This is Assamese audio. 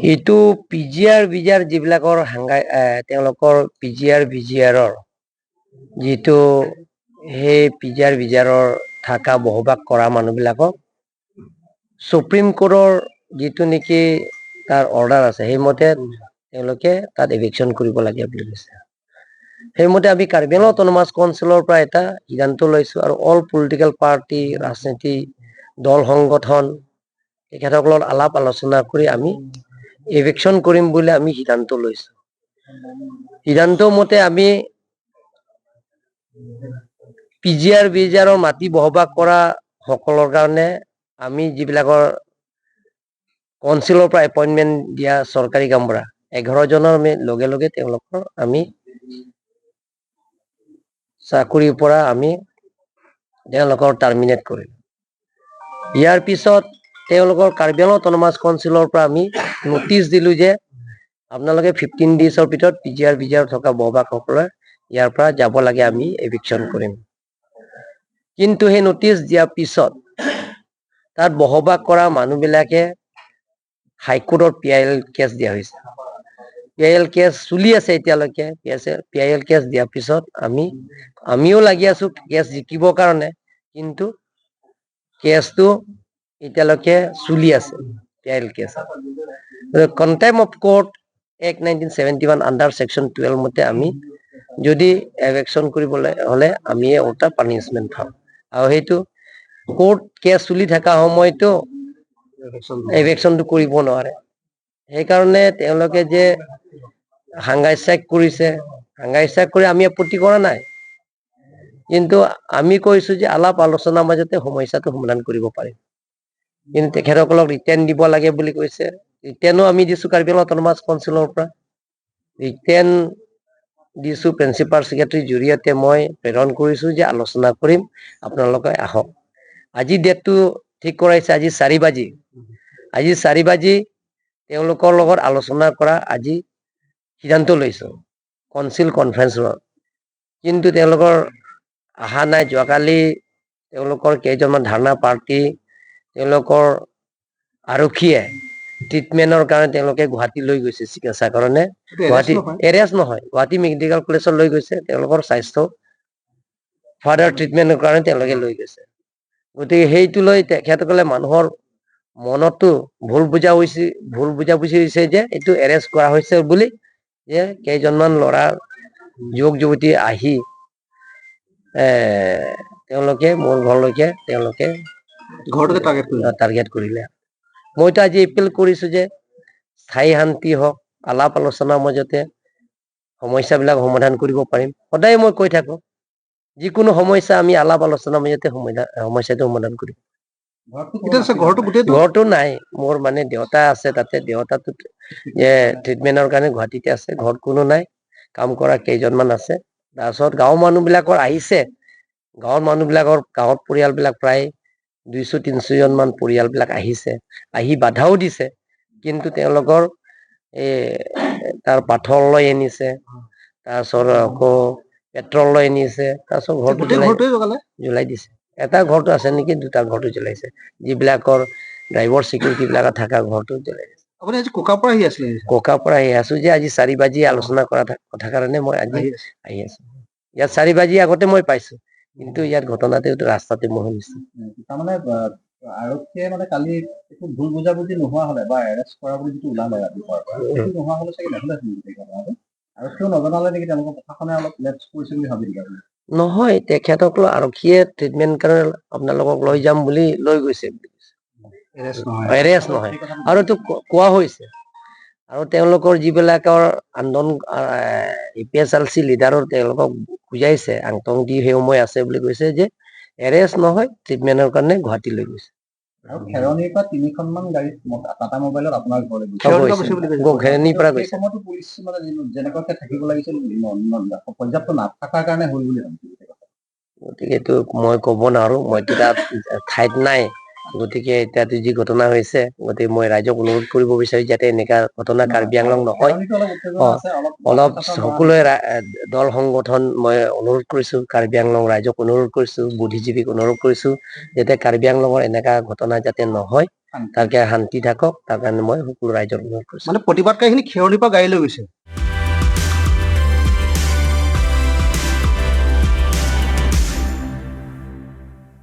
এইটো পিজিআৰ ভিজিআৰ যিবিলাকৰ তেওঁলোকৰ পিজিআৰ ভিজিআৰৰ যিটো সেই পিজিআৰ ভিজিআৰৰ থকা বসবাস কৰা মানুহবিলাকক সুপ্ৰিম কোৰ্টৰ যিটো নেকি তাৰ অৰ্ডাৰ আছে সেইমতে তেওঁলোকে তাত এভিকশ্যন কৰিব লাগে বুলি কৈছে। সেইমতে আমি কাৰ্বি আংলং অটোনমাস কাউন্সিলৰ পৰা এটা সিদ্ধান্ত লৈছো আৰু অল পলিটিকেল পাৰ্টি ৰাজনীতি দল সংগঠন তেখেতসকলৰ আলাপ আলোচনা কৰি আমি এভিকশ্যন কৰিম বুলি আমি সিদ্ধান্ত লৈছো। সিদ্ধান্ত মতে আমি পিজিআৰ ভিজিআৰৰ মাটি বসবাস কৰা সকলৰ কাৰণে আমি যিবিলাকৰ কাউন্সিলৰ পৰা এপইণ্টমেণ্ট দিয়া চৰকাৰী কামৰা 11 জনৰ আমি লগে লগে তেওঁলোকৰ আমি চাকৰিৰ পৰা আমি তেওঁলোকৰ টাৰ্মিনেট কৰিম। ইয়াৰ পিছত তেওঁলোকৰ কাৰ্বি আংলং অটোনমাস কাউন্সিলৰ পৰা আমি নটিচ দিলো যে আপোনালোকে 15 ডেজৰ ভিতৰত পিজিআৰ ভিজিআৰ থকা বসবাসসকলে ইয়াৰ পৰা যাব লাগে, আমি এভিকশ্যন কৰিম। কিন্তু সেই নটিচ দিয়াৰ পিছত তাত বসবাস কৰা মানুহবিলাকে হাইকোৰ্টত PIL কেছ দিয়া হৈছে। PIL কেছ চলি আছে এতিয়ালৈকে। PIL কেছ দিয়াৰ পিছত আমিও লাগি আছো কেছ জিকিবৰ কাৰণে, কিন্তু কেছটো এতিয়ালৈকে চলি আছে PIL case. Contempt of court act 1971 under section 12 মতে আমি যদি এভিকশ্যন কৰিবলৈ হলে আমি ওটা পানিচমেন্ট পাম, আৰু সেইটো কোৰ্ট কেছ চলি থকা সময়তো এভিকশ্যনটো কৰিব নোৱাৰে। সেইকাৰণে তেওঁলোকে যে হাংগাই ষ্ট্ৰাইক কৰিছে, হাংগাই ষ্ট্ৰাইক কৰি আমি আপত্তি কৰা নাই, কিন্তু আমি কৈছো যে আলাপ আলোচনাৰ মাজতে সমস্যাটো সমাধান কৰিব পাৰিম। কিন্তু তেখেতসকলক ৰিটাৰ্ণ দিব লাগে বুলি কৈছে। ৰিটাৰ্ণো আমি দিছো কাৰ্বি আংলং অটোনমাস কাউন্সিলৰ পৰা। ৰিটাৰ্ণ দিছো প্ৰিন্সিপাল ছেক্ৰেটাৰীৰ জৰিয়তে মই প্ৰেৰণ কৰিছো যে আলোচনা কৰিম, আপোনালোকে আহক। আজি ডেটটো ঠিক কৰাইছে, আজি 4 বাজি। আজি 4 বাজি তেওঁলোকৰ লগত আলোচনা কৰা আজি সিদ্ধান্ত লৈছো কাউন্সিল কনফাৰেন্সত, কিন্তু তেওঁলোকৰ অহা নাই। যোৱাকালি তেওঁলোকৰ কেইজনমান ধাৰণা পাৰ্টি তেওঁলোকৰ আৰক্ষীয়ে ট্ৰিটমেন্টৰ কাৰণে তেওঁলোকে গুৱাহাটী লৈ গৈছে চিকিৎসাৰ কাৰণে। গুৱাহাটী এৰেষ্ট নহয়, গুৱাহাটী মেডিকেল কলেজত লৈ গৈছে। তেওঁলোকৰ স্বাস্থ্য ফাৰ্ডাৰ ট্ৰিটমেন্টৰ কাৰণে তেওঁলোকে লৈ গৈছে। গতিকে সেইটো লৈ তেখেতসকলে মানুহৰ মনতো ভুল বুজাবুজি হৈছে যে এইটো এৰেষ্ট কৰা হৈছে বুলি, যে কেইজনমান ল'ৰা যুৱক যুৱতী আহি তেওঁলোকে মোৰ ঘৰলৈকে তেওঁলোকে টাৰ্গেট কৰিলে। মইতো আজি এপিল কৰিছো যে স্থায়ী শান্তি হওক, আলাপ আলোচনাৰ মাজতে সমস্যাবিলাক সমাধান কৰিব পাৰিম। সদায় মই কৈ থাকো যিকোনো সমস্যা আমি আলাপ আলোচনাৰ মাজতে সমস্যাটো সমাধান কৰিম। ঘৰটো নাই, মোৰ মানে দেউতা আছে তাতে, দেউতাটো ট্ৰিটমেন্টৰ কাৰণে গুৱাহাটীতে আছে। ঘৰত কোনো নাই, কাম কৰা কেইজনমান আছে। তাৰপিছত গাঁৱৰ মানুহবিলাকৰ আহিছে, গাঁৱৰ পৰিয়ালবিলাক প্ৰায় 200-300 জন মান পৰিয়ালবিলাক আহিছে, আহি বাধাও দিছে, কিন্তু তেওঁলোকৰ তাৰ পাথৰ লৈ আনিছে, তাৰপিছত আকৌ পেট্ৰল লৈ আনিছে, তাৰপিছত ঘৰটো জ্বলাই দিছে। এটা ঘৰটো আছে নেকি, 2টা ঘৰটো জ্বলাইছে। যিবিলাকৰ ড্ৰাইভাৰ চিকিউৰিটি বিলাকৰ থকা ঘৰটো জ্বলাই দিছে। আপুনি আজি কোকাৰ পৰা আহি আছিলে? কোকাৰ পৰা আহি আছো যে আজি 4 বাজি আলোচনা কৰা কথা কাৰণে মই আজি আহি আছো। ইয়াত 4 বাজি আগতে মই পাইছো, কিন্তু ইয়াত ঘটনাটো ৰাস্তাতে মই শুনিছো। তাৰমানে আৰক্ষীয়ে মানে কালি একো ভুল বুজাবুজি নোহোৱা হলে বা এৰেষ্ট কৰা বুলি যিটো ওলালে ৰাতিপুৱাৰ পৰা, সেইটো নোহোৱা হলে চাগে নহলে আৰক্ষীয়েও নজনালে নেকি, তেওঁলোকৰ প্ৰশাসনে অলপ লেপছ কৰিছে বুলি ভাবি নেকি? নহয়, তেখেতসকল আৰক্ষীয়ে ট্ৰিটমেন্ট কাৰণে আপোনালোকক লৈ যাম বুলি লৈ গৈছে, এৰেষ্ট নহয়। আৰু এইটো কোৱা হৈছে, আৰু তেওঁলোকৰ যিবিলাকৰ আন্দোলন APSLC লিডাৰৰ তেওঁলোকক বুজাইছে, আংটং দি সেই সময় আছে বুলি কৈছে যে এৰেষ্ট নহয়, ট্ৰিটমেন্টৰ কাৰণে গুৱাহাটী লৈ গৈছে। আৰু খেৰণিৰ পৰা 3খনমান গাড়ী টাটা মোবাইলত আপোনাৰ ঘৰলৈ খেৰণিৰ পৰা গৈছে। সময়তো পুলিচ মানে যেনেকুৱাকে থাকিব লাগিছিল পৰ্যাপ্ত নাথাকাৰ কাৰণে হ'ল বুলি ভাবিছো। গতিকে এইটো মই ক'ব নোৱাৰো, মইতো তাত ঠাইত নাই। গতিকে এতিয়াতো যি ঘটনা হৈছে, গতিকে মই ৰাইজক অনুৰোধ কৰিব বিচাৰো যাতে এনেকা ঘটনা কাৰ্বি আংলং নহয়। একাউণ্টটো অলপ উত্তেজনা আছে, অলপ মাথা চাথা সকলোৱে দল সংগঠন মই অনুৰোধ কৰিছো, কাৰ্বি আংলং ৰাইজক অনুৰোধ কৰিছো, বুদ্ধিজীৱীক অনুৰোধ কৰিছো যাতে কাৰ্বি আংলঙৰ এনেকা ঘটনা যাতে নহয়, শান্তি। তাকে শান্তি থাকক, তাৰ কাৰণে মই সকলো ৰাইজক অনুৰোধ কৰিছো। মানে প্ৰতিবাদকাৰীখিনি খেৰণিৰ পৰা গাড়ী লৈ গৈছে।